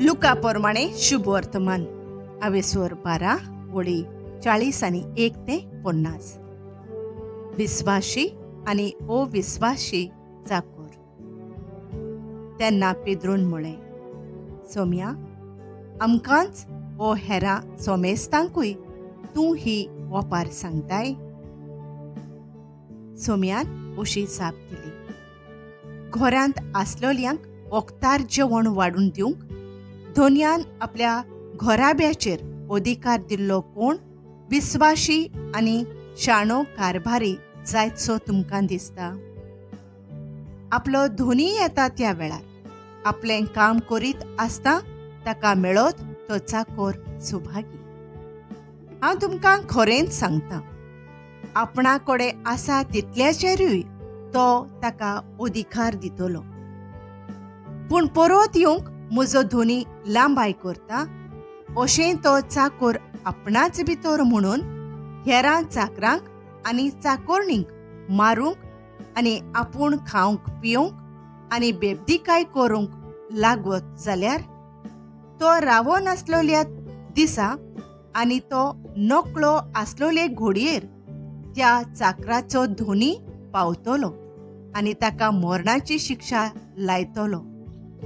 Luca प्रमाणे शुभ वर्तमान आवेसोर 12 वळी 40 आणि 1 ते 50. विश्वासी आणि अविश्वासी चाकोर. त्यांना पेद्रोन म्हळे, सोम्या, आमकांच ओ हेरा सोमेस्तांकूय तूं ही वपार सांगताय. सोम्यान अशी साप दिली. घरांत आसलोल्यांक वखदार जेवण वाडून दिवंक धोनयान आपल्या घोराब्याचेर अधिकार दिल्लो कोण विश्वासी आनी शाणो कारभारी जायतसो तुमकां दिसता. आपलो धोनी येता त्या वेळार आपलें काम करीत आसता ताका मेळत तो चाकोर सुभागी. हांव तुमकां खरेंच सांगतां, आपणा कडेन आसा तितल्याचेरूय तो ताका अधिकार दितलो. पूण परत येवंक म्हजो धोनी लांब आयकरता अशें तो चाकोर आपणाच भितर म्हणून हेरां चाकरांक आनी चाकोरणींक मारूंक आनी आपूण खावंक पिवंक आनी बेबदीकाय करूंक लागवत जाल्यार तो रावो नासलोल्या दिसा आनी तो नकळो आसलोले घडयेर त्या चाकराचो धोनी पावतलो आनी ताका मरणाची शिक्षा लायतलो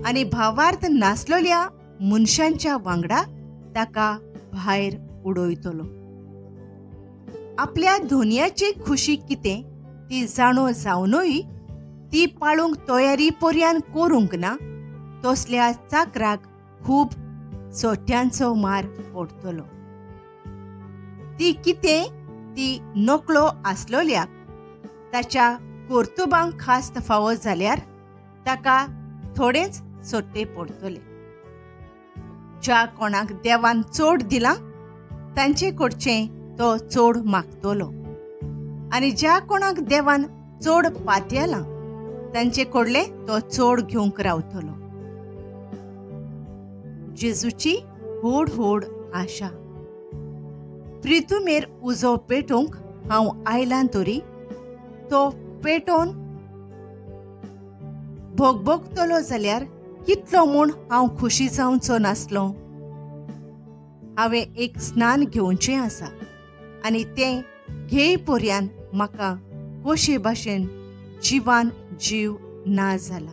आनी भावार्थ नासलोल्या मनशांच्या वांगडा ताका भायर उडयतलो. आपल्या धोनयाची खुशी कितें ती जाणो जावनूय ती पाळूंक तयारी पर्यान करूंक ना तसल्या चाकराक खूब सोट्यांचो मार पडटलो. ती कितें ती नकळो आसलोल्याक ताच्या कर्तुबांक खास्त फावो जाल्यार ताका थोडेच सोट्टे पडटले. ज्या कोणाक देवान चड दिलां तांचे कडचें तो चड मागतलो आनी ज्या कोणाक देवान चड पातयलां तांचे कडले तो चड घेवंक रावतलो. जेजूची होड होड आशा. प्रितुमेर उजो पेटोवंक हांव आयलां तरी तो पेटोवन भोगभोगतलो जाल्यार कितलो म्हूण हांव खुशी जावचो नासलो. हांवें एक स्नान घेवचें आसा आनी तें घेय पर्यान म्हाका कशे भाशेन जिवान जीव ना जाला.